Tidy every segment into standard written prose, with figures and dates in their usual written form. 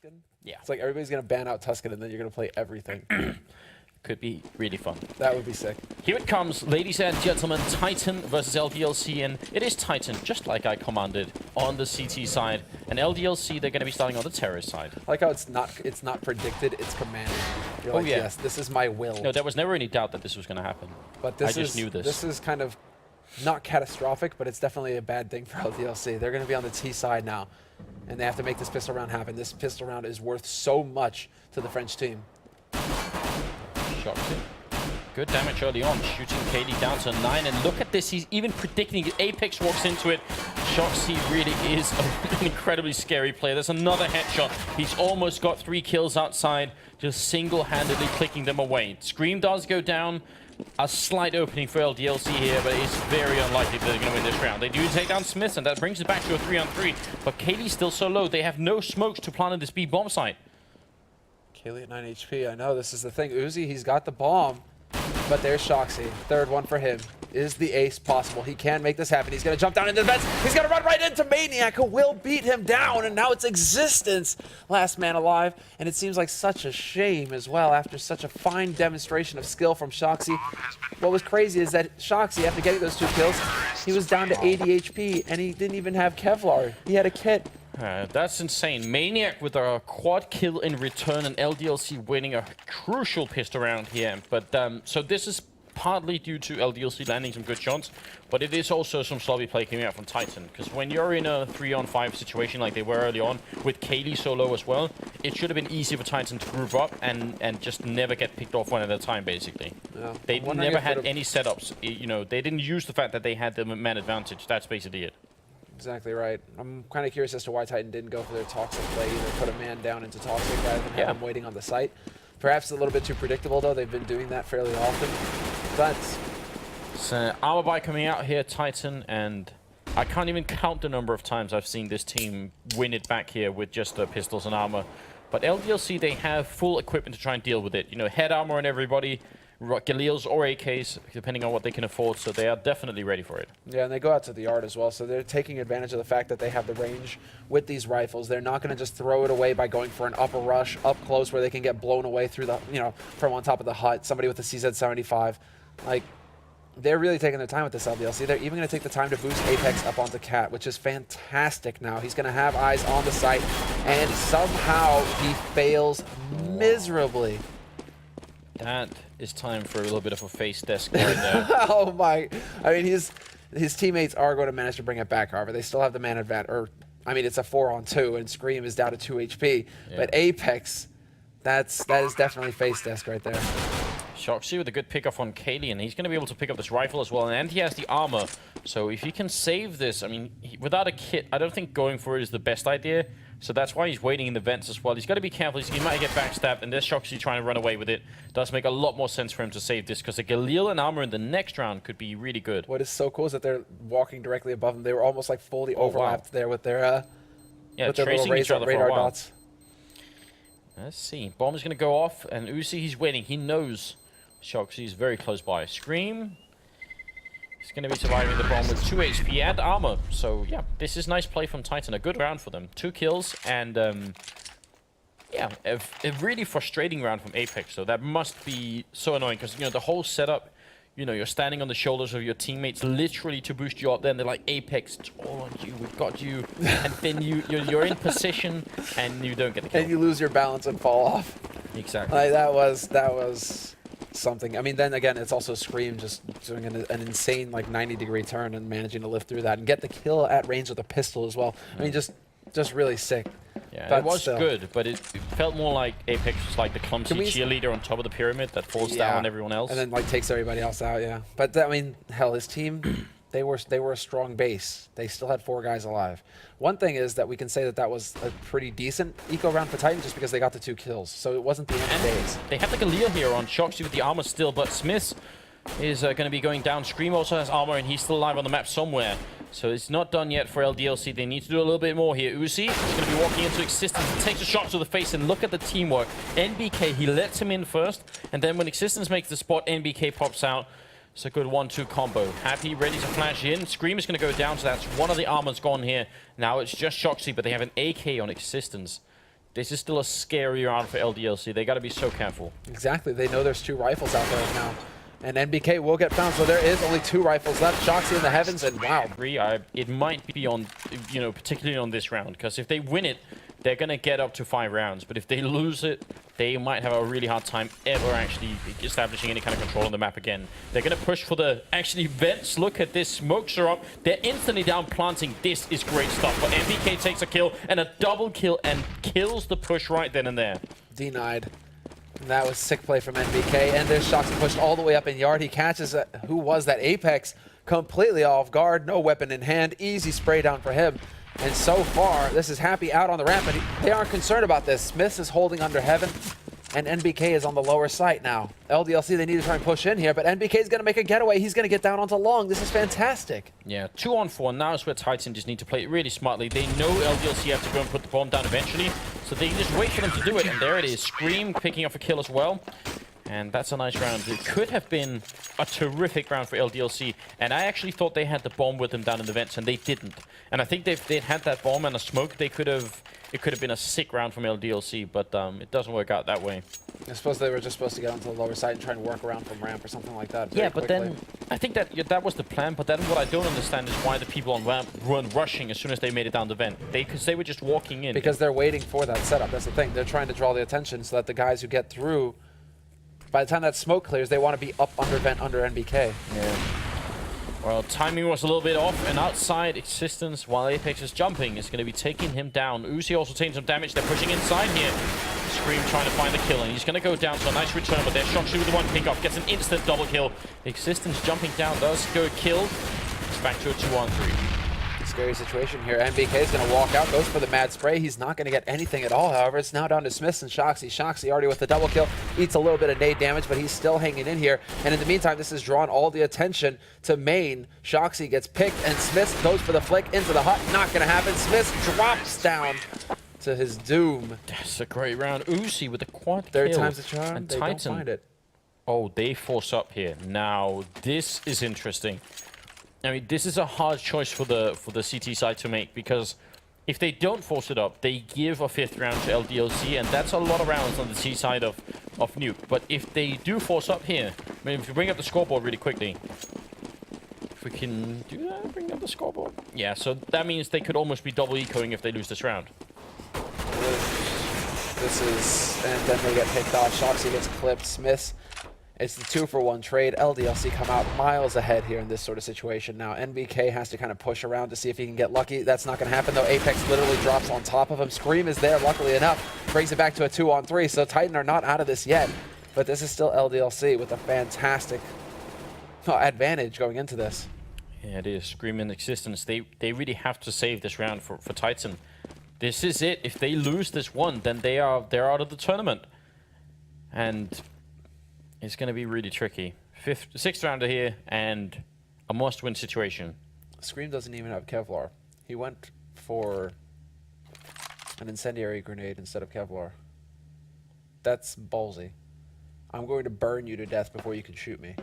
Tuscan. Yeah. It's like everybody's going to ban out Tuscan and then you're going to play everything. Could be really fun. That would be sick. Here it comes, ladies and gentlemen. Titan versus LDLC, and it is Titan, just like I commanded, on the CT side. And LDLC, they're going to be starting on the terrorist side. I like how it's not predicted, it's commanded. You're like, yes, this is my will. No, there was never any doubt that this was going to happen. But this I just knew this. This is kind of not catastrophic, but it's definitely a bad thing for LDLC. They're going to be on the T side now, and they have to make this pistol round happen. This pistol round is worth so much to the French team. Shoxy. Good damage early on, shooting KD down to 9. And look at this, he's even predicting it. Apex walks into it. Shoxy really is an incredibly scary player. There's another headshot. He's almost got 3 kills outside, just single-handedly clicking them away. Scream does go down. A slight opening for LDLC here, but it's very unlikely that they're going to win this round. They do take down Smith, and that brings it back to a 3-on-3. But KD's still so low. They have no smokes to plant in this B bomb site. Kaylee at 9 HP. I know, this is the thing. Uzi, he's got the bomb, but there's Shoxy. Third one for him. Is the ace possible? He can make this happen. He's going to jump down into the fence. He's going to run right into Maniac, who will beat him down, and now it's Existence, last man alive. And it seems like such a shame as well after such a fine demonstration of skill from Shoxy. What was crazy is that Shoxy, after getting those 2 kills, he was down to 80 HP, and he didn't even have Kevlar. He had a kit. That's insane. Maniac with a quad kill in return, and LDLC winning a crucial pistol round here. But so this is partly due to LDLC landing some good shots, but it is also some sloppy play coming out from Titan. Because when you're in a 3-on-5 situation like they were early on, with KD so low as well, it should have been easy for Titan to group up and just never get picked off one at a time, basically. Yeah. They never had any setups. You know, they didn't use the fact that they had the man advantage. That's basically it. Exactly right. I'm kind of curious as to why Titan didn't go for their Toxic play, either put a man down into Toxic rather than have him waiting on the site. Perhaps a little bit too predictable, though. They've been doing that fairly often. But so armor buy coming out here, Titan, and I can't even count the number of times I've seen this team win it back here with just pistols and armor. But LDLC, they have full equipment to try and deal with it. You know, head armor on everybody, Galils or AKs, depending on what they can afford, so they are definitely ready for it. Yeah, and they go out to the yard as well, so they're taking advantage of the fact that they have the range with these rifles. They're not going to just throw it away by going for an upper rush up close where they can get blown away through the, you know, from on top of the hut, somebody with a CZ-75. Like, they're really taking their time with this LDLC. They're even going to take the time to boost Apex up onto Cat, which is fantastic now. He's going to have eyes on the site, and somehow he fails miserably. That is time for a little bit of a face desk right there. Oh my! I mean, his teammates are going to manage to bring it back. However, they still have the man advantage. Or, I mean, it's a 4-on-2, and Scream is down to 2 HP. Yeah. But Apex, that is definitely face desk right there. Shoxy with a good pick off on Kaylee, and he's going to be able to pick up this rifle as well, and he has the armor. So if he can save this, I mean, without a kit, I don't think going for it is the best idea. So that's why he's waiting in the vents as well. He's got to be careful. He might get backstabbed, and there's Shoxy trying to run away with it. Does make a lot more sense for him to save this, because a Galil and armor in the next round could be really good. What is so cool is that they're walking directly above him. They were almost like fully overlapped there with their with their little radar dots. Let's see. Bomb is going to go off, and Uzi, he's waiting. He knows Shoxy's very close by. Scream. He's going to be surviving the bomb with 2 HP and armor. So, yeah, this is nice play from Titan. A good round for them. 2 kills and, yeah, a really frustrating round from Apex. So that must be so annoying because, you know, the whole setup, you know, you're standing on the shoulders of your teammates literally to boost you up. Then they're like, Apex, it's all on you. We've got you. And then you're in position and you don't get the kill. And you lose your balance and fall off. Exactly. Like, that was something. I mean, then again, it's also Scream just doing an insane like 90-degree turn and managing to lift through that and get the kill at range with a pistol as well. I mean, just really sick. Yeah, but it was good, but it felt more like Apex was like the clumsy cheerleader on top of the pyramid that falls down on everyone else. And then like takes everybody else out, yeah. But I mean, hell, his team, they were a strong base. They still had 4 guys alive. One thing is that we can say that was a pretty decent eco round for Titan just because they got the 2 kills. So it wasn't the end of days. They have like a Galil here on Shoxy with the armor still, but Smith is going to be going down. Scream also has armor, and he's still alive on the map somewhere. So it's not done yet for LDLC. They need to do a little bit more here. Uzi is going to be walking into Existence. He takes a shot to the face, and look at the teamwork. NBK, he lets him in first, and then when Existence makes the spot, NBK pops out. It's a good 1-2 combo. Happy, ready to flash in. Scream is going to go down, so that's one of the armors gone here. Now it's just Shoxy, but they have an AK on Existence. this is still a scary round for LDLC. They got to be so careful. Exactly. They know there's 2 rifles out there now. And NBK will get found, so there is only 2 rifles left. Shoxy in the heavens, and wow. It might be on, you know, particularly on this round, because if they win it, they're going to get up to 5 rounds. But if they lose it, they might have a really hard time ever actually establishing any kind of control on the map again. They're going to push for the, actually, vents. Look at this. Smokes are up. They're instantly down planting. This is great stuff. But NBK takes a kill and a double kill and kills the push right then and there. Denied. And that was sick play from NBK. And there's Shoxy pushed all the way up in yard. He catches, who was that? Apex completely off guard. No weapon in hand. Easy spray down for him. And so far, this is Happy out on the ramp, and they aren't concerned about this. Smith is holding under heaven, and NBK is on the lower site now. LDLC, they need to try and push in here, but NBK is going to make a getaway. He's going to get down onto long. This is fantastic. Yeah, 2 on 4. Now is where Titan just need to play it really smartly. They know LDLC have to go and put the bomb down eventually, so they just wait for them to do it, and there it is. Scream picking up a kill as well. And that's a nice round. It could have been a terrific round for LDLC. And I actually thought they had the bomb with them down in the vents, and they didn't. And I think if they'd had that bomb and a smoke, it could have been a sick round from LDLC, but it doesn't work out that way. I suppose they were just supposed to get onto the lower side and try and work around from ramp or something like that. Yeah, but then I think that was the plan. But then what I don't understand is why the people on ramp weren't rushing as soon as they made it down the vent. Because they were just walking in. Because they're waiting for that setup. That's the thing. They're trying to draw the attention so that the guys who get through, by the time that smoke clears, they want to be up under vent under NBK. Yeah. Well, timing was a little bit off, and outside Existence, while Apex is jumping, is going to be taking him down. Uzi also taking some damage. They're pushing inside here. Scream trying to find the kill, and he's going to go down, so a nice return, but they're Shoxy with the 1 pick off. Gets an instant double kill. Existence jumping down, does go killed. It's back to a 2-on-3. Scary situation here. NBK is going to walk out, goes for the mad spray. He's not going to get anything at all, however. It's now down to Smith and Shoxy. Shoxy already with the double kill. Eats a little bit of nade damage, but he's still hanging in here. And in the meantime, this has drawn all the attention to main. Shoxy gets picked, and Smith goes for the flick into the hut. Not going to happen. Smith drops down to his doom. That's a great round. Uzi with the quad kill. Third time's a charm. And they Titan, don't find it. Oh, they force up here. Now, this is interesting. I mean, this is a hard choice for the CT side to make, because if they don't force it up, they give a 5th round to LDLC, and that's a lot of rounds on the C side of Nuke. But if they do force up here, I mean, if we bring up the scoreboard really quickly, if we can do that, bring up the scoreboard. Yeah, so that means they could almost be double ecoing if they lose this round. This is, and then they get picked off. Shoxy gets clipped. Smith. It's the 2-for-1 trade. LDLC come out miles ahead here in this sort of situation. Now, NBK has to kind of push around to see if he can get lucky. That's not going to happen, though. Apex literally drops on top of him. Scream is there, luckily enough. Brings it back to a 2-on-3, so Titan are not out of this yet. But this is still LDLC with a fantastic advantage going into this. Yeah, it is. Scream in Existence. They really have to save this round for Titan. This is it. If they lose this one, then they're out of the tournament. And it's going to be really tricky. 6th rounder here, and a must-win situation. Scream doesn't even have Kevlar. He went for an incendiary grenade instead of Kevlar. That's ballsy. I'm going to burn you to death before you can shoot me.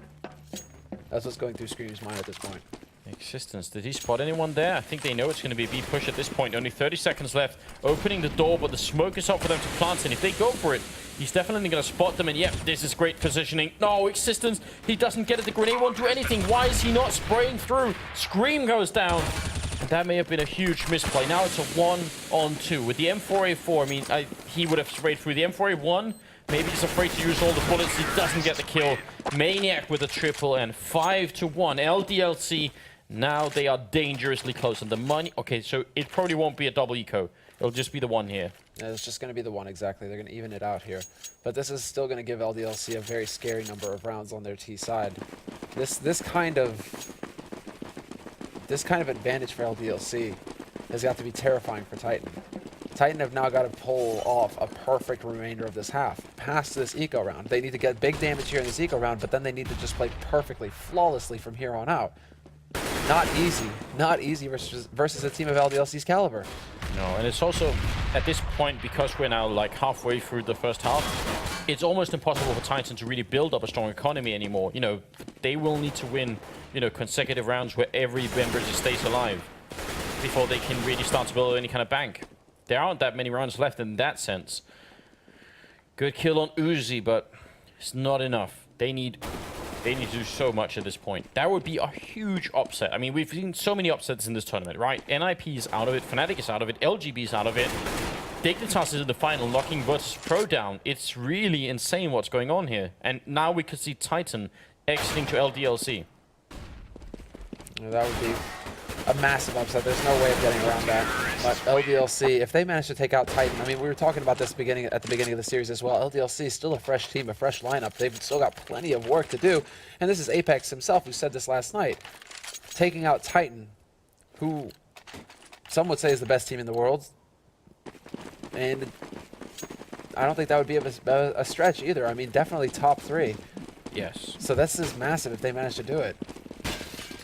That's what's going through Scream's mind at this point. Existence. Did he spot anyone there? I think they know it's going to be a B push at this point. Only 30 seconds left. Opening the door, but the smoke is up for them to plant. And if they go for it, he's definitely going to spot them. And yep, this is great positioning. No, Existence. He doesn't get it. The grenade won't do anything. Why is he not spraying through? Scream goes down. And that may have been a huge misplay. Now it's a 1-on-2. With the M4A4, I mean, he would have sprayed through. The M4A1, maybe he's afraid to use all the bullets. He doesn't get the kill. Maniac with a triple, and 5-1. LDLC. Now they are dangerously close, and the money... Okay, so it probably won't be a double eco. It'll just be the 1 here. Yeah, it's just going to be the 1, exactly. They're going to even it out here. But this is still going to give LDLC a very scary number of rounds on their T side. This kind of advantage for LDLC has got to be terrifying for Titan. Titan have now got to pull off a perfect remainder of this half. Past this eco round. They need to get big damage here in this eco round, but then they need to just play perfectly, flawlessly from here on out. Not easy. Not easy versus a team of LDLC's caliber. No, and it's also, at this point, because we're now like halfway through the first half, it's almost impossible for Titan to really build up a strong economy anymore. You know, they will need to win, you know, consecutive rounds where every member just stays alive before they can really start to build any kind of bank. there aren't that many rounds left in that sense. Good kill on Uzi, but it's not enough. They need to do so much at this point. That would be a huge upset. I mean, we've seen so many upsets in this tournament, right? NIP is out of it, Fnatic is out of it, LGB is out of it. Dignitas is in the final, knocking Virtus Pro down. It's really insane what's going on here. And now we could see Titan exiting to LDLC. That would be a massive upset. There's no way of getting around that. But LDLC, if they manage to take out Titan, I mean, we were talking about this at the beginning of the series as well. LDLC is still a fresh team, a fresh lineup. They've still got plenty of work to do. And this is Apex himself who said this last night. Taking out Titan, who some would say is the best team in the world. And I don't think that would be a stretch either. I mean, definitely top 3. Yes. So this is massive if they manage to do it.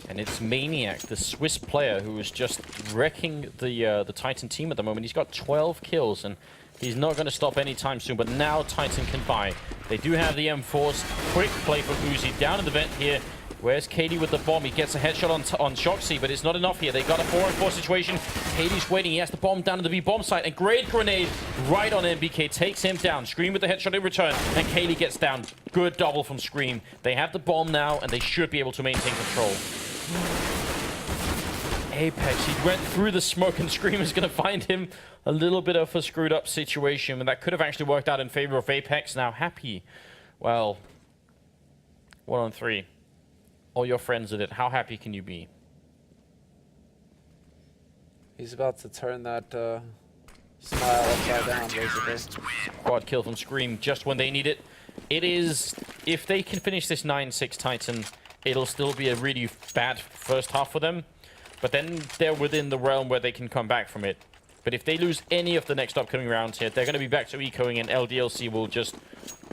And it's Maniac, the Swiss player, who is just wrecking the Titan team at the moment. He's got 12 kills, and he's not going to stop anytime soon. But now Titan can buy. They do have the M4s. Quick play for Uzi down in the vent here. Where's KD with the bomb? He gets a headshot on Shoxy, but it's not enough here. They got a 4-on-4 situation. KD's waiting. He has the bomb down to the B bomb site. And great grenade right on MBK. Takes him down. Scream with the headshot in return. And KD gets down. Good double from Scream. They have the bomb now, and they should be able to maintain control. Apex, he went through the smoke, and Scream is going to find him a little bit of a screwed up situation, and that could have actually worked out in favor of Apex. Now Happy, well, 1-on-3. All your friends did it. How happy can you be? He's about to turn that smile upside down, basically. Quad kill from Scream just when they need it. It is, if they can finish this 9-6 Titan, it'll still be a really bad first half for them. But then they're within the realm where they can come back from it. But if they lose any of the next upcoming rounds here, they're going to be back to ecoing, and LDLC will just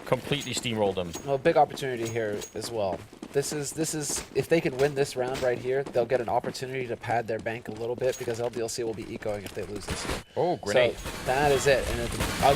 completely steamroll them. Well, big opportunity here as well. This is if they can win this round right here, they'll get an opportunity to pad their bank a little bit because LDLC will be ecoing if they lose this here. Oh, grenade. So that is it. And a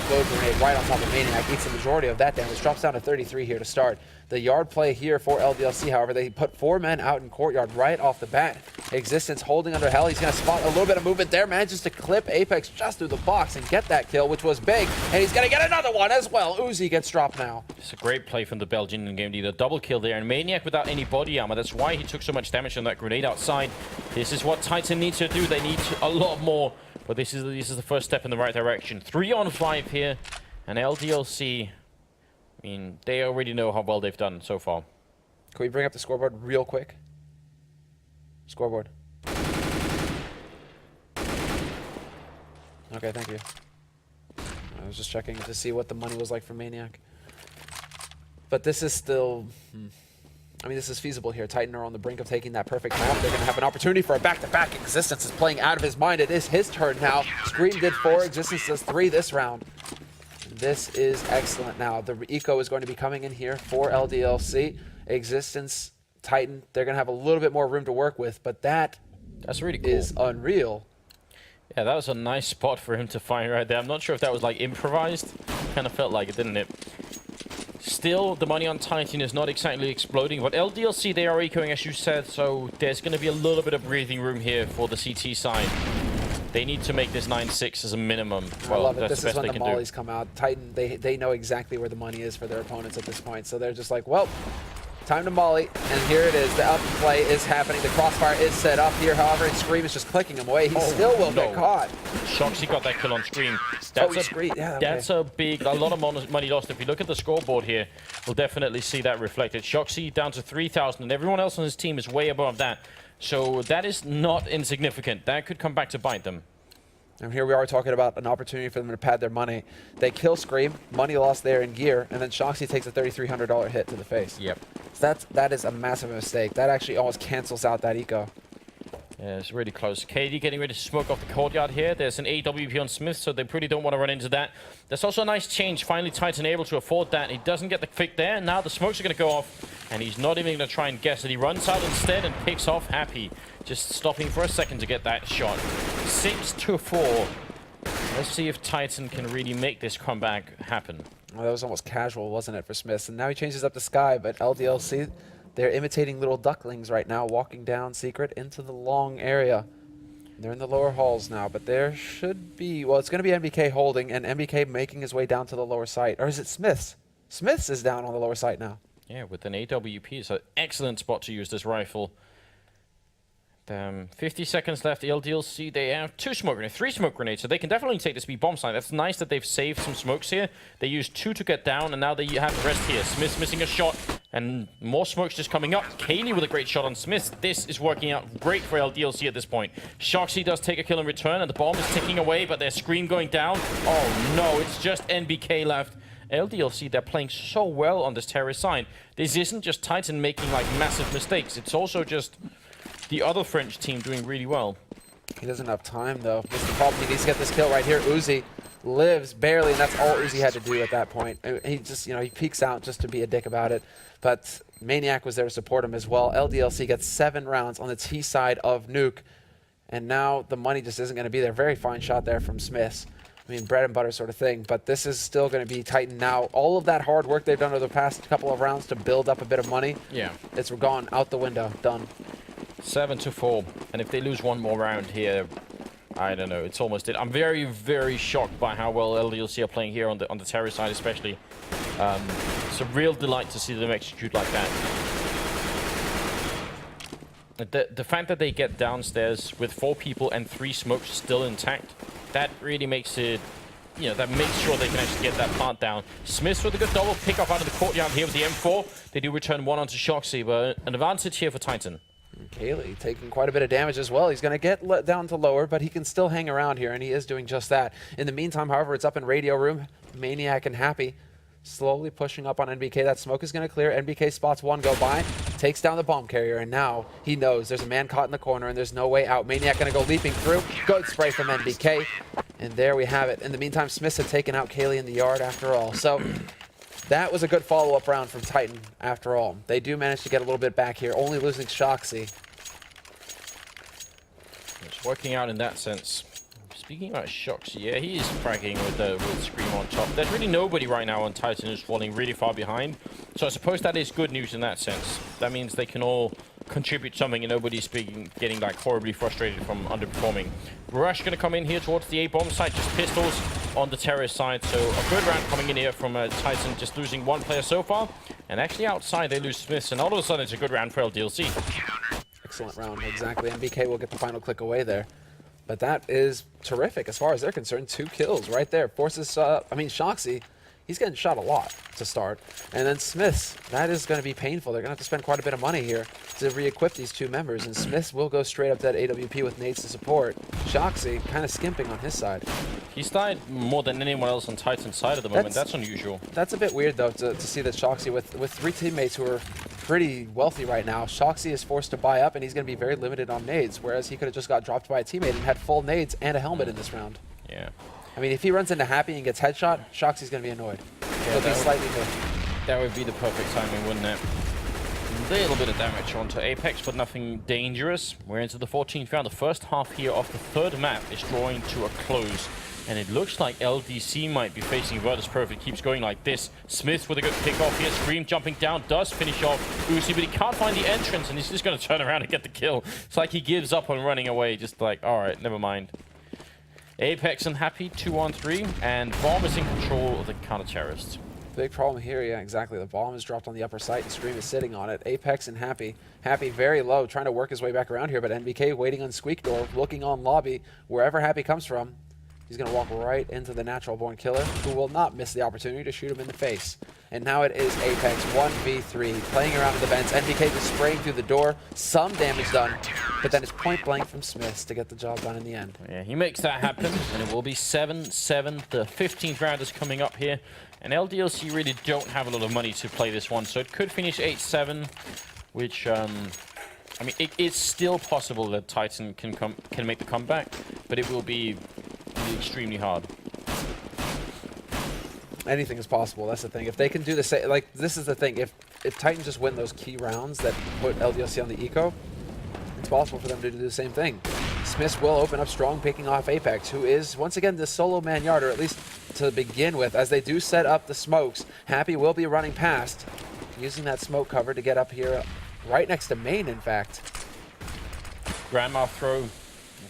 go grenade right on top of Maniac eats the majority of that damage. Drops down to 33 here to start. The yard play here for LDLC, however, they put 4 men out in courtyard right off the bat. Existence holding under hell. He's going to spot a little bit of movement there. Manages to clip Apex just through the box and get that kill, which was big. And he's going to get another one as well. Uzi gets dropped now. It's a great play from the Belgian game leader. Double kill there. And Maniac without any body armor. That's why he took so much damage on that grenade outside. This is what Titan needs to do. They need a lot more. But this is the first step in the right direction. 3-on-5 here. And LDLC, I mean, they already know how well they've done so far. Can we bring up the scoreboard real quick? Scoreboard. Okay, thank you. I was just checking to see what the money was like for Maniac. But this is still... I mean, this is feasible here. Titan are on the brink of taking that perfect map. They're going to have an opportunity for a back-to-back. Existence is playing out of his mind. It is his turn now. Scream did 4. Existence does 3 this round. This is excellent now. The eco is going to be coming in here for LDLC. Existence, Titan, they're going to have a little bit more room to work with, but that's really cool. Is unreal. Yeah, that was a nice spot for him to find right there. I'm not sure if that was like improvised. Kind of felt like it, didn't it? Still, the money on Titan is not exactly exploding, but LDLC, they are ecoing, as you said, so there's going to be a little bit of breathing room here for the CT side. They need to make this 9-6 as a minimum. Well, I love it. that's This the is best when they the can mollies come out. Titan, they know exactly where the money is for their opponents at this point, so they're just like, well, time to molly, and here it is. The up play is happening. The crossfire is set up here, however, and Scream is just clicking him away. He still will get caught. Shoxy got that kill on Scream. That's that's a lot of money lost. If you look at the scoreboard here, we'll definitely see that reflected. Shoxy down to 3,000, and everyone else on his team is way above that. So that is not insignificant. That could come back to bite them. And here we are talking about an opportunity for them to pad their money. They kill Scream, money lost there in gear, and then Shoxy takes a $3,300 hit to the face. Yep. So that is a massive mistake. That actually almost cancels out that eco. Yeah, it's really close. KD getting ready to smoke off the courtyard here. There's an AWP on Smith, so they pretty don't want to run into that. There's also a nice change. Finally, Titan able to afford that. He doesn't get the pick there. Now the smokes are going to go off, and he's not even going to try and guess it. He runs out instead and picks off Happy, just stopping for a second to get that shot. 6-4. Let's see if Titan can really make this comeback happen. Well, that was almost casual, wasn't it, for Smith? And now he changes up to Sky, but LDLC, they're imitating little ducklings right now, walking down secret into the long area. They're in the lower halls now, but there should be... Well, it's going to be NBK holding, and NBK making his way down to the lower site. Or is it Smiths? Smiths is down on the lower site now. Yeah, with an AWP, it's an excellent spot to use this rifle. 50 seconds left. LDLC, they have 2 smoke grenades, 3 smoke grenades, so they can definitely take this B bomb site. That's nice that they've saved some smokes here. They used 2 to get down, and now they have the rest here. Smith's missing a shot, and more smokes just coming up. Kaylee with a great shot on Smith. This is working out great for LDLC at this point. Shoxy does take a kill in return, and the bomb is ticking away, but their screen going down. Oh no, it's just NBK left. LDLC, they're playing so well on this terrorist side. This isn't just Titan making like massive mistakes. It's also just the other French team doing really well. He doesn't have time, though. That's the problem. He needs to get this kill right here. Uzi lives barely, and that's all Uzi had to do at that point. He just, he peeks out just to be a dick about it. But Maniac was there to support him as well. LDLC gets 7 rounds on the T side of Nuke. And now the money just isn't going to be there. Very fine shot there from Smiths. I mean, bread and butter sort of thing. But this is still going to be Titan now. All of that hard work they've done over the past couple of rounds to build up a bit of money. Yeah. It's gone out the window. Done. 7-4, and if they lose one more round here, I don't know. It's almost it. I'm very, very shocked by how well LDLC are playing here on the terrorist side, especially. It's a real delight to see them execute like that. The fact that they get downstairs with 4 people and 3 smokes still intact, that really makes it. That makes sure they can actually get that plant down. Smiths with a good double pick up out of the courtyard here with the M4. They do return 1 onto Shoxy, but an advantage here for Titan. Kaylee taking quite a bit of damage as well. He's going to get let down to lower, but he can still hang around here, and he is doing just that. In the meantime, however, it's up in radio room. Maniac and Happy slowly pushing up on NBK. That smoke is going to clear. NBK spots 1 go by, takes down the bomb carrier, and now he knows there's a man caught in the corner, and there's no way out. Maniac going to go leaping through. Good spray from NBK, and there we have it. In the meantime, Smiths had taken out Kaylee in the yard after all. So that was a good follow-up round from Titan, after all. They do manage to get a little bit back here, only losing Shoxy. It's working out in that sense. Speaking about Shoxy, yeah, he is fragging with Scream on top. There's really nobody right now on Titan who's falling really far behind. So I suppose that is good news in that sense. That means they can all contribute something and nobody's getting like horribly frustrated from underperforming. Rush going to come in here towards the A-bomb side, just pistols on the terrorist side. So a good round coming in here from Titan, just losing 1 player so far. And actually outside they lose Smiths, and all of a sudden it's a good round for LDLC. Excellent round, exactly. MBK will get the final click away there. But that is terrific as far as they're concerned. 2 kills right there. Forces, Shoxy, he's getting shot a lot to start. And then Smiths, that is going to be painful. They're going to have to spend quite a bit of money here to re-equip these 2 members. And Smiths will go straight up to that AWP with nades to support. Shoxy kind of skimping on his side. He's died more than anyone else on Titan's side at the moment. That's unusual. That's a bit weird, though, to see that Shoxy, with 3 teammates who are pretty wealthy right now, Shoxy is forced to buy up, and he's going to be very limited on nades, whereas he could have just got dropped by a teammate and had full nades and a helmet in this round. Yeah. I mean, if he runs into Happy and gets headshot, Shoxy's going to be annoyed. Yeah, He'll be slightly good. That would be the perfect timing, wouldn't it? A little bit of damage onto Apex, but nothing dangerous. We're into the 14th round. The first half here of the 3rd map is drawing to a close. And it looks like LDC might be facing Virtus Pro if it keeps going like this. Smith with a good pick off here. Scream jumping down, does finish off Uzi, but he can't find the entrance, and he's just going to turn around and get the kill. It's like he gives up on running away, just like, alright, never mind. Apex and Happy, 2-on-3, and Bomb is in control of the counter-terrorists. Big problem here, yeah, exactly. The bomb is dropped on the upper site, and Scream is sitting on it. Apex and Happy. Happy very low, trying to work his way back around here, but NBK waiting on Squeak Door, looking on lobby, wherever Happy comes from. He's going to walk right into the natural-born killer, who will not miss the opportunity to shoot him in the face. And now it is Apex 1v3, playing around in the vents. NBK just spraying through the door, some damage done, but then it's point-blank from Smiths to get the job done in the end. Yeah, he makes that happen, and it will be 7-7. The 15th round is coming up here, and LDLC really don't have a lot of money to play this one, so it could finish 8-7, which, I mean, it's still possible that Titan can make the comeback, but it will be extremely hard. Anything is possible, that's the thing. If they can do the same, like, this is the thing, if Titan just win those key rounds that put LDLC on the eco, it's possible for them to do the same thing. Smiths will open up strong, picking off Apex, who is, once again, the solo man yard, or at least to begin with, as they do set up the smokes. Happy will be running past, using that smoke cover to get up here, right next to main, in fact. Grandma throw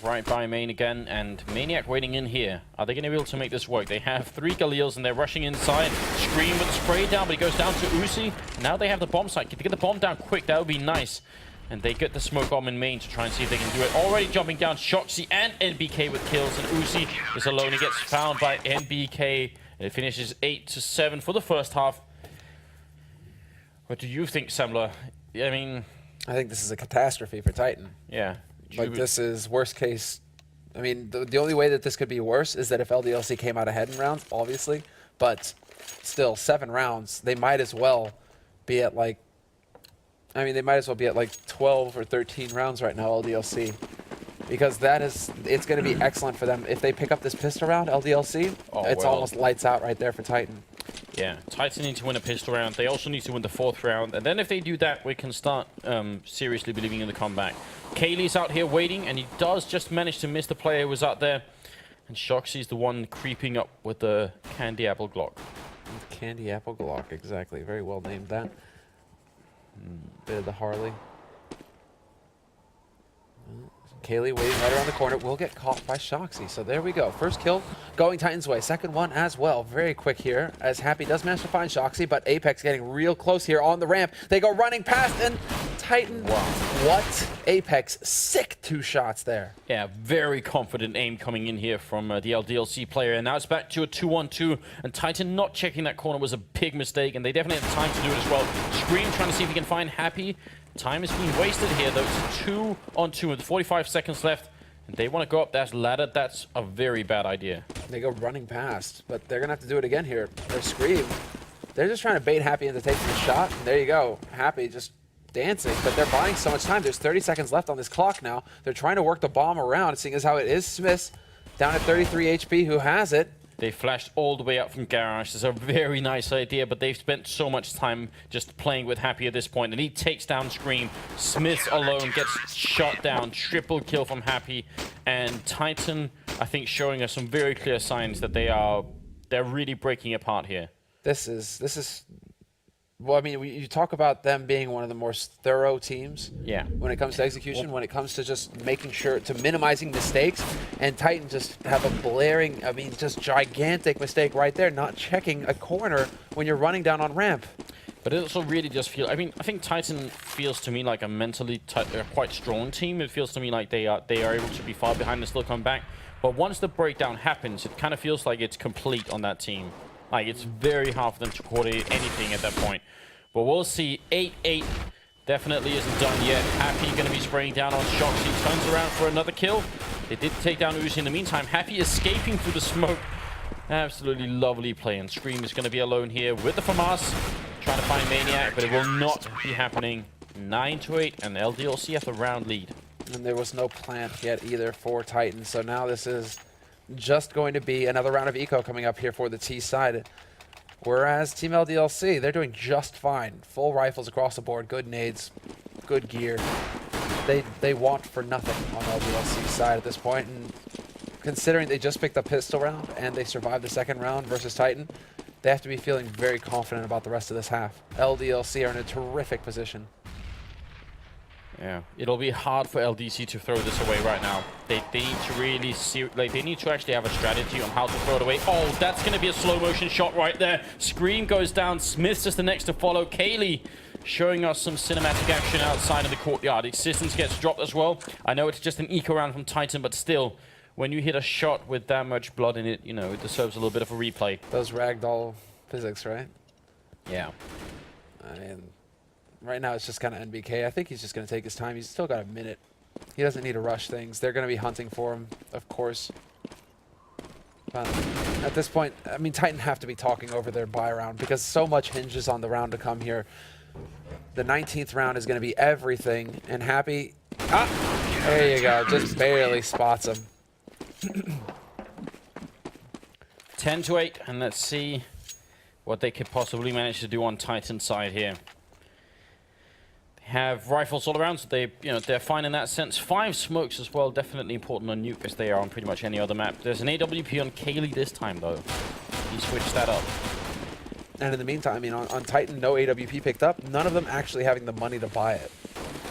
right by main again, and Maniac waiting in here. Are they going to be able to make this work? They have 3 Galils, and they're rushing inside. Scream with the spray down, but he goes down to Uzi. Now they have the bomb site. If they get the bomb down quick, that would be nice. And they get the smoke bomb in main to try and see if they can do it. Already jumping down, Shoxy and NBK with kills, and Uzi is alone. He gets found by NBK, and it finishes 8-7 for the first half. What do you think, Semler? I mean... I think this is a catastrophe for Titan. Yeah. Like, this is worst case. I mean, the only way that this could be worse is that if LDLC came out ahead in rounds, obviously. But still, 7 rounds, they might as well be at like... I mean, they might as well be at like 12 or 13 rounds right now, LDLC. Because that is... It's going to be excellent for them. If they pick up this pistol round, LDLC, it's almost lights out right there for Titan. Yeah, Titan need to win a pistol round. They also need to win the 4th round. And then if they do that, we can start seriously believing in the comeback. Kaylee's out here waiting, and he does just manage to miss the player who was out there. And Shoxy's the one creeping up with the Candy Apple Glock. Candy Apple Glock, exactly. Very well named that. Bit of the Harley. Kaylee waiting right around the corner. Will get caught by Shoxy. So there we go. First kill going Titan's way. Second one as well. Very quick here as Happy does manage to find Shoxy, but Apex getting real close here on the ramp. They go running past, and Titan. Wow. What? Apex, sick 2 shots there. Yeah, very confident aim coming in here from the LDLC player. And now it's back to a 2-on-2. And Titan not checking that corner was a big mistake, and they definitely had time to do it as well. Scream trying to see if he can find Happy. Time is being wasted here, though. It's 2-on-2 with 45 seconds left. And they want to go up that ladder. That's a very bad idea. They go running past, but they're going to have to do it again here. They're Scream. They're just trying to bait Happy into taking the shot. And there you go. Happy just dancing, but they're buying so much time. There's 30 seconds left on this clock now. They're trying to work the bomb around, seeing as how it is Smith down at 33 HP who has it. They flashed all the way up from Garage. It's a very nice idea, but they've spent so much time just playing with Happy at this point, and he takes down Scream. Smith alone gets shot down. Triple kill from Happy, and Titan, I think, showing us some very clear signs that they're really breaking apart here. This is. Well, I mean, you talk about them being one of the more thorough teams. Yeah. When it comes to execution, when it comes to just making sure, to minimizing mistakes, and Titan just have a blaring, I mean, just gigantic mistake right there, not checking a corner when you're running down on ramp. But it also really does feel, I mean, I think Titan feels to me like a mentally quite strong team. It feels to me like they are able to be far behind and still come back. But once the breakdown happens, it kind of feels like it's complete on that team. Like, it's very hard for them to coordinate anything at that point. But we'll see. 8-8 definitely isn't done yet. Happy going to be spraying down on Shoxy. Turns around for another kill. They did take down Uzi in the meantime. Happy escaping through the smoke. Absolutely lovely play. And Scream is going to be alone here with the FAMAS. Trying to find Maniac, but it will not be happening. 9-8, and LDLC have the round lead. And there was no plant yet either for Titan. So now this is just going to be another round of eco coming up here for the T side. Whereas Team LDLC, they're doing just fine. Full rifles across the board, good nades, good gear. They want for nothing on LDLC's side at this point. And considering they just picked up pistol round and they survived the second round versus Titan, they have to be feeling very confident about the rest of this half. LDLC are in a terrific position. Yeah, it'll be hard for LDC to throw this away right now. They need to really see, like, they need to actually have a strategy on how to throw it away. Oh, that's going to be a slow motion shot right there. Scream goes down. Smith's just the next to follow. Kaylee showing us some cinematic action outside of the courtyard. Existence gets dropped as well. I know it's just an eco round from Titan, but still, when you hit a shot with that much blood in it, you know, it deserves a little bit of a replay. Those ragdoll physics, right? Yeah. I mean, right now it's just kind of NBK. I think he's just going to take his time. He's still got a minute. He doesn't need to rush things. They're going to be hunting for him, of course. But at this point, I mean, Titan have to be talking over their buy round because so much hinges on the round to come here. The 19th round is going to be everything. And Happy, there you go. Just barely spots him. 10-8, and let's see what they could possibly manage to do on Titan's side here. Have rifles all around, so they're fine in that sense. 5 smokes as well, definitely important on Nuke as they are on pretty much any other map. There's an AWP on Kaylee this time though. He switched that up. And in the meantime, I mean, on Titan, no AWP picked up. None of them actually having the money to buy it.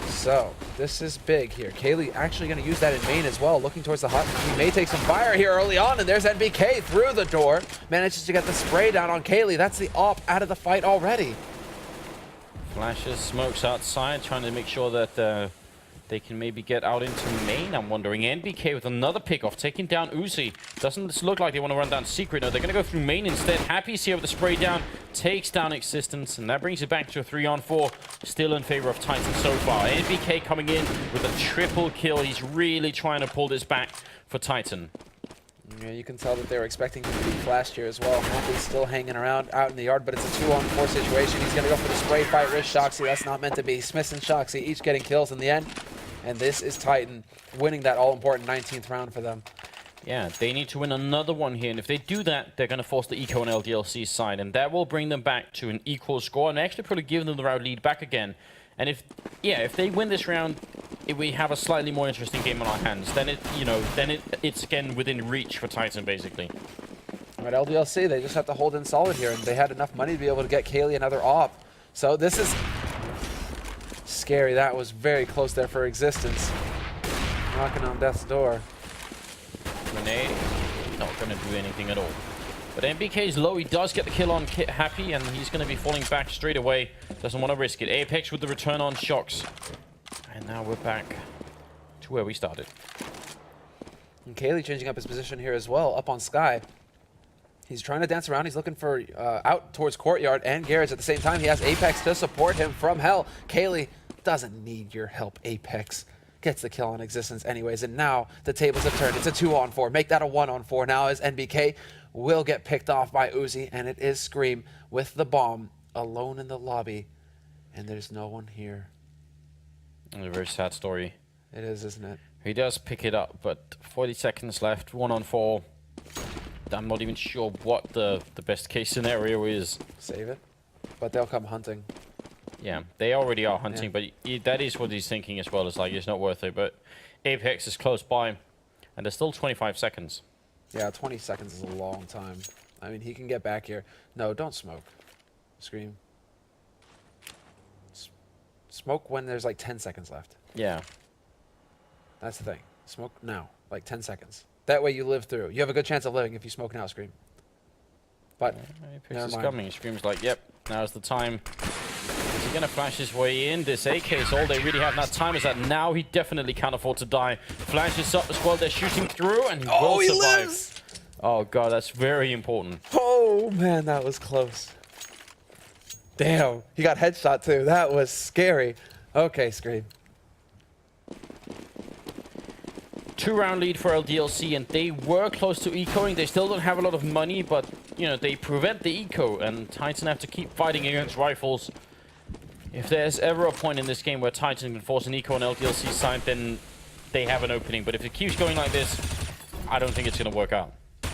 So This is big here. Kaylee actually going to use that in main as well, looking towards the hut. He may take some fire here early on, and there's NBK through the door. Manages to get the spray down on Kaylee. That's the op out of the fight already. Flashes, smokes outside, trying to make sure that they can maybe get out into main, I'm wondering. NBK with another pickoff, taking down Uzi. Doesn't this look like they want to run down Secret? No, they're going to go through main instead. Happy's here with the spray down, takes down Existence, and that brings it back to a 3-on-4. Still in favor of Titan so far. NBK coming in with a triple kill. He's really trying to pull this back for Titan. Yeah, you can tell that they were expecting him to be flashed here as well. Happy's still hanging around out in the yard, but it's a 2-on-4 situation. He's going to go for the spray fight, risk Shoxy. That's not meant to be. Smith and Shoxy each getting kills in the end. And this is Titan winning that all-important 19th round for them. Yeah, they need to win another one here, and if they do that, they're going to force the Eco and LDLC side, and that will bring them back to an equal score, and actually probably give them the round lead back again. And if they win this round, we have a slightly more interesting game on our hands. Then it's again within reach for Titan, basically. All right, LDLC, they just have to hold in solid here, and they had enough money to be able to get Kaylee another op. So this is scary. That was very close there for Existence. Knocking on death's door. Grenade, not going to do anything at all. But NBK's low. He does get the kill on Happy, and he's going to be falling back straight away. Doesn't want to risk it. Apex with the return on Shox. And now we're back to where we started. And Kaylee changing up his position here as well, up on Sky. He's trying to dance around. He's looking for out towards Courtyard and Garage at the same time. He has Apex to support him from hell. Kaylee doesn't need your help, Apex. Gets the kill on Existence anyways, and now the tables have turned. It's a 2-on-4. Make that a 1-on-4 now as NBK will get picked off by Uzi, and it is Scream with the bomb alone in the lobby, and there's no one here. A very sad story. It is, isn't it? He does pick it up, but 40 seconds left, 1-on-4. I'm not even sure what the best case scenario is. Save it, but they'll come hunting. Yeah, they already are hunting, but that is what he's thinking as well. It's like, it's not worth it, but Apex is close by, and there's still 25 seconds. Yeah, 20 seconds is a long time. I mean, he can get back here. No, don't smoke. Scream. Smoke when there's like 10 seconds left. Yeah. That's the thing. Smoke now, like 10 seconds. That way you live through. You have a good chance of living if you smoke now, Scream. But Apex is coming. Scream's like, yep, now's the time. Is he going to flash his way in? This AK is all they really have. That time is that now he definitely can't afford to die. Flashes up as well. They're shooting through, and he will survive. Lives! Oh, God, that's very important. Oh, man, that was close. Damn, he got headshot, too. That was scary. Okay, Scream. 2-round lead for LDLC, and they were close to ecoing. They still don't have a lot of money, but, you know, they prevent the eco, and Titan have to keep fighting against rifles. If there's ever a point in this game where Titan can force an eco on LDLC side, then they have an opening. But if it keeps going like this, I don't think it's going to work out.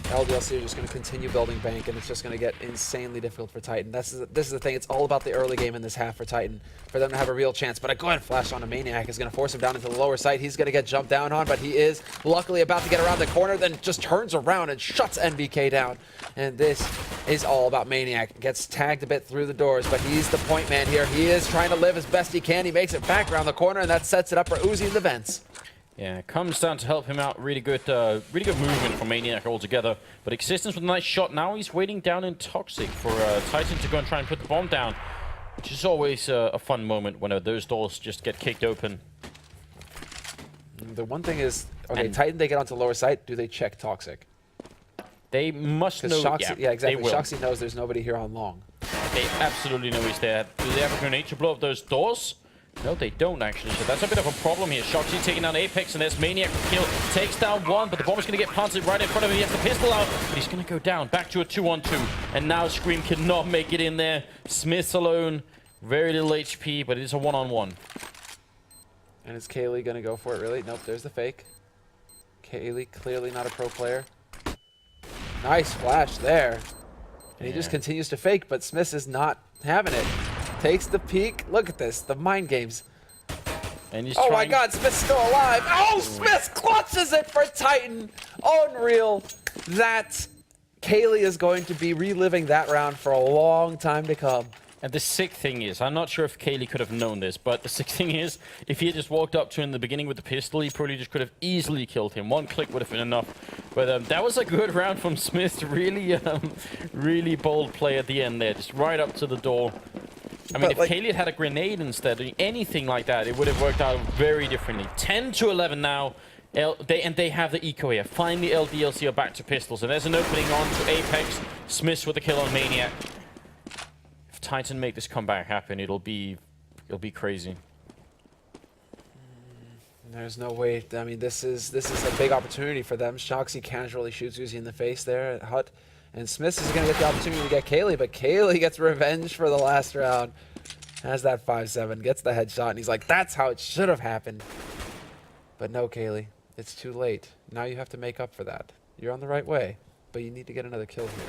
LDLC are just going to continue building bank, and it's just going to get insanely difficult for Titan. This is the thing. It's all about the early game in this half for Titan, for them to have a real chance. But a good flash on a Maniac is going to force him down into the lower site. He's going to get jumped down on, but he is luckily about to get around the corner, then just turns around and shuts NBK down. And this is all about Maniac. Gets tagged a bit through the doors, but he's the point man here. He is trying to live as best he can. He makes it back around the corner, and that sets it up for Uzi in the vents. Yeah, comes down to help him out. Really good movement from Maniac altogether. But Existence with a nice shot. Now he's waiting down in Toxic for Titan to go and try and put the bomb down, which is always a fun moment when those doors just get kicked open. The one thing is, okay, Titan, they get onto lower site. Do they check Toxic? They must know. Shoxy, yeah, exactly. They will. Shoxy knows there's nobody here on long. They absolutely know he's there. Do they have a grenade to blow up those doors? No, they don't, actually. So that's a bit of a problem here. Shoxy taking down Apex, and there's Maniac with kill. Takes down one, but the bomb is going to get planted right in front of him. He has the pistol out, but he's going to go down. Back to a 2-on-2. And now Scream cannot make it in there. Smith's alone. Very little HP, but it is a 1-on-1. And is Kaylee going to go for it, really? Nope, there's the fake. Kaylee, clearly not a pro player. Nice flash there. And he just continues to fake, but Smith is not having it. Takes the peek. Look at this, the mind games. And he's my God, Smith's still alive. Oh, Smith clutches it for Titan. Unreal. That Kaylee is going to be reliving that round for a long time to come. And the sick thing is, I'm not sure if Kaylee could have known this, but the sick thing is, if he had just walked up to him in the beginning with the pistol, he probably just could have easily killed him. One click would have been enough. But that was a good round from Smith. Really, really bold play at the end there, just right up to the door. I mean, if Kaylee had had a grenade instead, or anything like that, it would have worked out very differently. 10-11 now. They have the eco here. Finally, LDLC are back to pistols, and there's an opening on to Apex. Smith with a kill on Maniac. If Titan make this comeback happen, it'll be crazy. There's no way. I mean, this is a big opportunity for them. Shoxy casually shoots Uzi in the face there at Hut, and Smith is going to get the opportunity to get Kaylee, but Kaylee gets revenge for the last round. Has that 5-7, gets the headshot, and he's like, "That's how it should have happened." But no, Kaylee, it's too late. Now you have to make up for that. You're on the right way, but you need to get another kill here.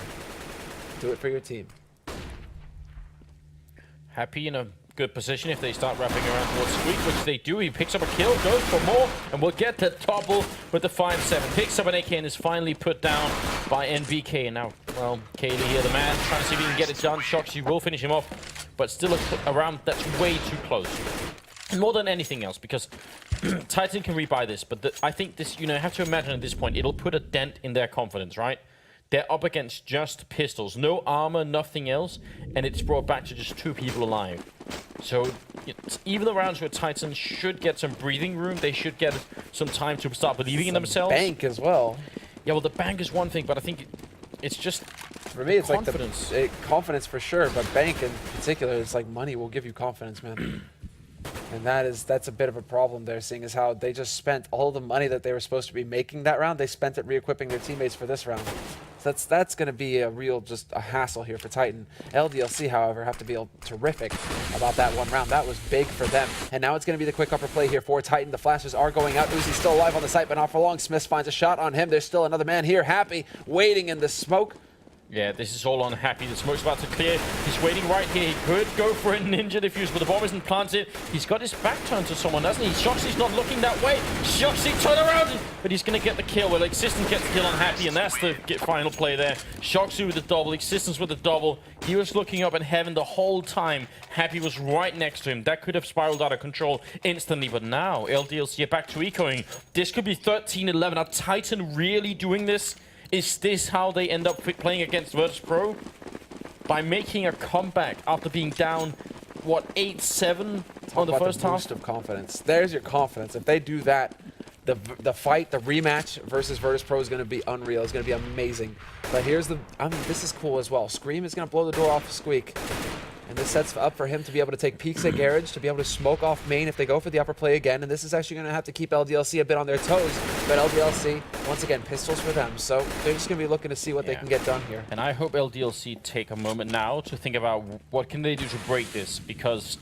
Do it for your team. Happy in a good position if they start wrapping around towards Squeak, which they do. He picks up a kill, goes for more, and will get the double with the 5-7. Picks up an AK and is finally put down by NBK. And now, well, Kaylee here, the man, trying to see if he can get it done. Shoxy will finish him off, but still a round that's way too close. More than anything else, because Titan can rebuy this, but I think this, you have to imagine at this point, it'll put a dent in their confidence, right? They're up against just pistols, no armor, nothing else, and it's brought back to just 2 people alive. So even the rounds where Titan should get some breathing room, they should get some time to start believing in themselves. Bank as well. Yeah, well, the bank is one thing, but I think it's just for me, it's confidence. Like confidence for sure, but bank in particular, it's like money will give you confidence, man. And that's a bit of a problem there, seeing as how they just spent all the money that they were supposed to be making that round. They spent it re-equipping their teammates for this round. So that's going to be a real, just a hassle here for Titan. LDLC, however, have to be terrific about that one round. That was big for them. And now it's going to be the quick upper play here for Titan. The flashes are going out. Uzi's still alive on the site, but not for long. Smith finds a shot on him. There's still another man here, Happy, waiting in the smoke. Yeah, this is all on Happy. The smoke's about to clear. He's waiting right here. He could go for a ninja defuse, but the bomb isn't planted. He's got his back turned to someone, doesn't he? Shoxy's not looking that way. Shoxy, turn around! But he's going to get the kill. Well, Existence gets the kill on Happy, and that's the final play there. Shoxy with the double, Existence with the double. He was looking up in heaven the whole time. Happy was right next to him. That could have spiraled out of control instantly, but now LDLC are back to ecoing. This could be 13-11. Are Titan really doing this? Is this how they end up playing against Virtus Pro? By making a comeback after being down, what, 8-7 on the first half? Boost of confidence. There's your confidence. If they do that, the fight, the rematch versus Virtus Pro is going to be unreal. It's going to be amazing. But here's this is cool as well. Scream is going to blow the door off of Squeak. And this sets up for him to be able to take peeks at Garage, to be able to smoke off main if they go for the upper play again. And this is actually going to have to keep LDLC a bit on their toes. But LDLC, once again, pistols for them. So they're just going to be looking to see what they can get done here. And I hope LDLC take a moment now to think about what can they do to break this. Because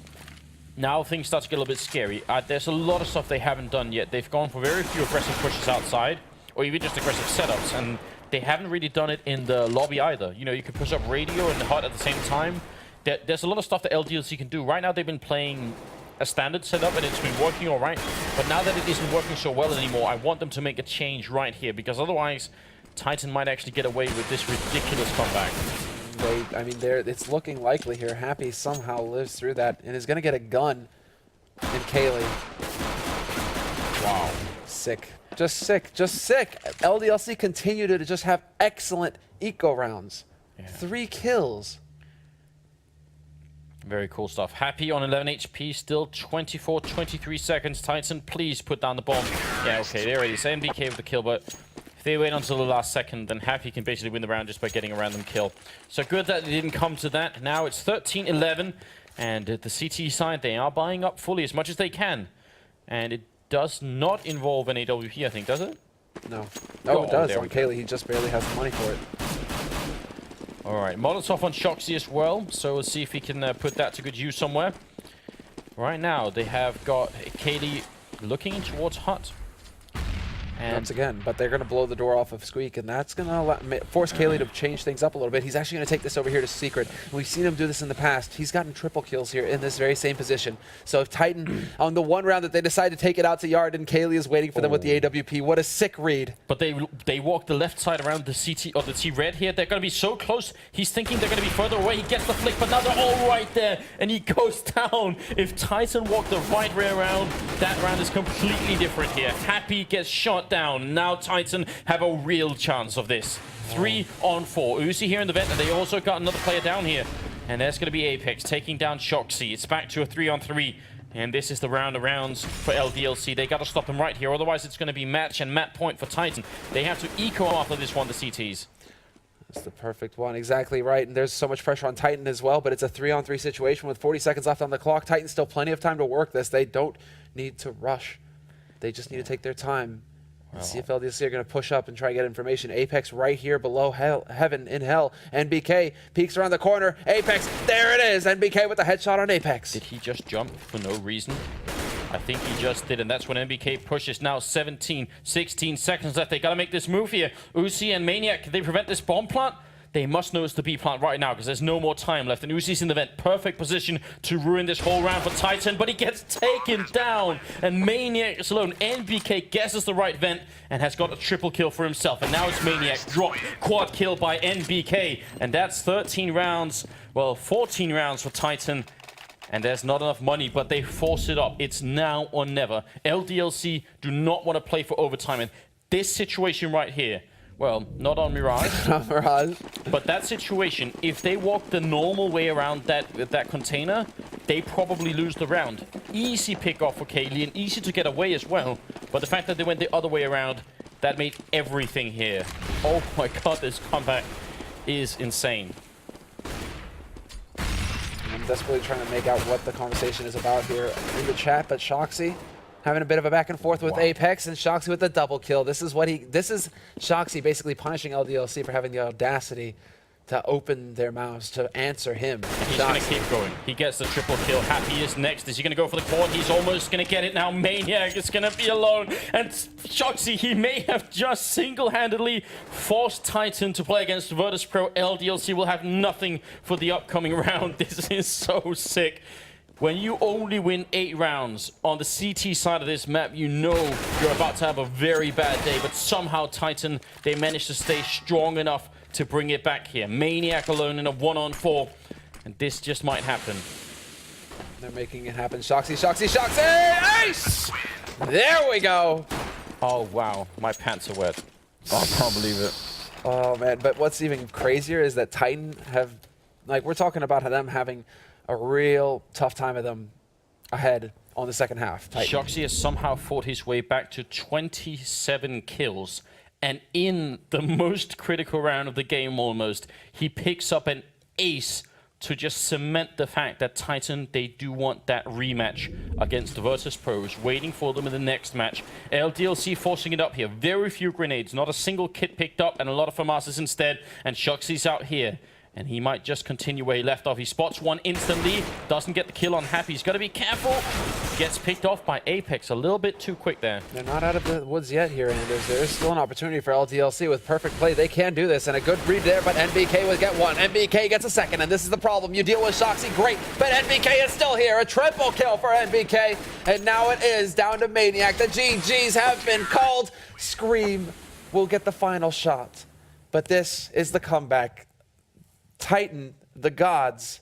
now things start to get a little bit scary. There's a lot of stuff they haven't done yet. They've gone for very few aggressive pushes outside, or even just aggressive setups. And they haven't really done it in the lobby either. You can push up radio and HUD at the same time. There's a lot of stuff that LDLC can do. Right now, they've been playing a standard setup, and it's been working all right. But now that it isn't working so well anymore, I want them to make a change right here, because otherwise, Titan might actually get away with this ridiculous comeback. I mean, it's looking likely here. Happy somehow lives through that and is going to get a gun in Kaylee. Wow. Sick. Just sick. Just sick. LDLC continue to just have excellent eco rounds. Yeah. 3 kills. Very cool stuff. Happy on 11 HP, still 23 seconds. Titan, please put down the bomb. Yeah, okay, there it is. NBK with the kill, but if they wait until the last second, then Happy can basically win the round just by getting a random kill. So good that it didn't come to that. Now it's 13-11, and at the CT side, they are buying up fully as much as they can. And it does not involve an AWP, I think, does it? No. Oh, it does. On Kaylee, he just barely has the money for it. All right, Molotov on Shoxy as well, so we'll see if he can put that to good use somewhere. Right now, they have got Kaylee looking towards Hut. And once again, but they're going to blow the door off of Squeak, and that's going to force Kaylee to change things up a little bit. He's actually going to take this over here to Secret. We've seen him do this in the past. He's gotten triple kills here in this very same position. So if Titan, on the one round that they decide to take it out to Yard, and Kaylee is waiting for them with the AWP, what a sick read. But they walk the left side around the CT or the T-Red here. They're going to be so close. He's thinking they're going to be further away. He gets the flick, but now they're all right there, and he goes down. If Titan walked the right way around, that round is completely different here. Happy gets shot down. Now Titan have a real chance of this. 3 on 4. Uzi here in the vent, and they also got another player down here. And there's going to be Apex taking down Shoxy. It's back to a 3-on-3. And this is the round of rounds for LDLC. They got to stop them right here. Otherwise, it's going to be match and map point for Titan. They have to eco after this one, the CTs. That's the perfect one. Exactly right. And there's so much pressure on Titan as well, but it's a 3-on-3 situation with 40 seconds left on the clock. Titan still plenty of time to work this. They don't need to rush. They just need to take their time. Well, see if LDLC are going to push up and try to get information. Apex right here below Heaven in Hell. NBK peeks around the corner. Apex, there it is. NBK with the headshot on Apex. Did he just jump for no reason? I think he just did, and that's when NBK pushes. Now 17, 16 seconds left. They got to make this move here. Uzi and Maniac, can they prevent this bomb plant? They must know it's the B plant right now because there's no more time left. And Uzi's in the vent. Perfect position to ruin this whole round for Titan, but he gets taken down. And Maniac is alone. NBK guesses the right vent and has got a triple kill for himself. And now it's Maniac. Drop. Quad kill by NBK. And that's 13 rounds. Well, 14 rounds for Titan. And there's not enough money, but they force it up. It's now or never. LDLC do not want to play for overtime. And this situation right here, well, not on Mirage. Not Mirage. But that situation, if they walk the normal way around that container, they probably lose the round. Easy pick off for Kaylee and easy to get away as well. But the fact that they went the other way around, that made everything here. Oh my god, this comeback is insane. I'm desperately trying to make out what the conversation is about here in the chat, but Shoxy having a bit of a back and forth with Apex, and Shoxy with the double kill. This is Shoxy basically punishing LDLC for having the audacity to open their mouths to answer him. He's going to keep going. He gets the triple kill. Happy is next. Is he going to go for the quad? He's almost going to get it now. Maniac is going to be alone. And Shoxy, he may have just single-handedly forced Titan to play against Virtus Pro. LDLC will have nothing for the upcoming round. This is so sick. When you only win 8 rounds on the CT side of this map, you know you're about to have a very bad day. But somehow Titan, they managed to stay strong enough to bring it back here. Maniac alone in a 1-on-4. And this just might happen. They're making it happen. Shoxy, Shoxy, Shoxy! Ace! There we go! Oh, wow. My pants are wet. Oh, I can't believe it. Oh, man. But what's even crazier is that Titan have... Like, we're talking about them having a real tough time of them ahead on the second half. Shoxy has somehow fought his way back to 27 kills. And in the most critical round of the game almost, he picks up an ace to just cement the fact that Titan, they do want that rematch against the Virtus Pros, waiting for them in the next match. LDLC forcing it up here. Very few grenades, not a single kit picked up, and a lot of FAMASas instead. And Shoxy's out here. And he might just continue where he left off. He spots one instantly. Doesn't get the kill on Happy. He's got to be careful. Gets picked off by Apex a little bit too quick there. They're not out of the woods yet here, Anders. There's still an opportunity for LDLC with perfect play. They can do this, and a good read there, but NBK would get one. NBK gets a second, and this is the problem. You deal with Shoxy, great, but NBK is still here. A triple kill for NBK, and now it is down to Maniac. The GGs have been called. Scream will get the final shot, but this is the comeback. Titan, the gods,